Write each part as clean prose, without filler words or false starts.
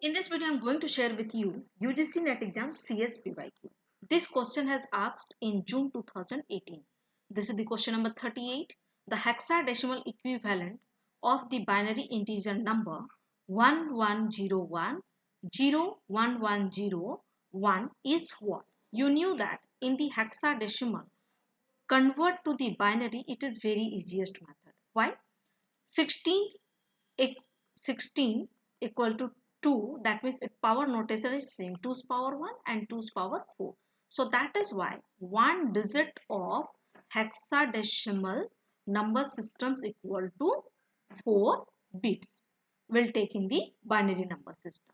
In this video, I'm going to share with you UGC NET exam CSPYQ. This question has asked in June 2018. This is the question number 38. The hexadecimal equivalent of the binary integer number 1101 is what? You knew that in the hexadecimal, convert to the binary, it is very easiest method. Why? 16 16 equal to 2, that means its power notation is same, 2's power 1 and 2's power 4. So that is why one digit of hexadecimal number systems equal to 4 bits will take in the binary number system.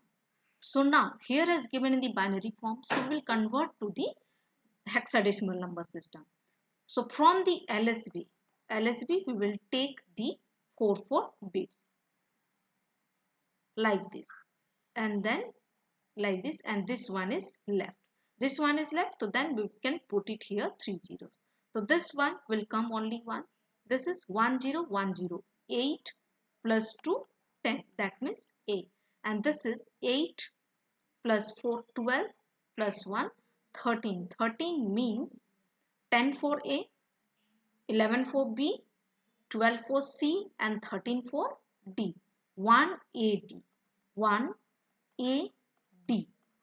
So now here is given in the binary form, so we will convert to the hexadecimal number system. So from the LSB we will take the 4 bits like this, and then like this, and this one is left. This one is left, so then we can put it here 3 zeros. So this one will come only 1. This is 1010. 8 plus 2, 10. That means A. And this is 8 plus 4, 12 plus 1, 13. 13 means 10 for A, 11 for B, 12 for C, and 13 for D. 1AD. 1AD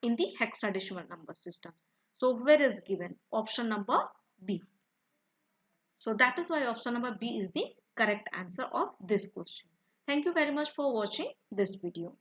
in the hexadecimal number system. So where is given? Option number B. So that is why option number B is the correct answer of this question. Thank you very much for watching this video.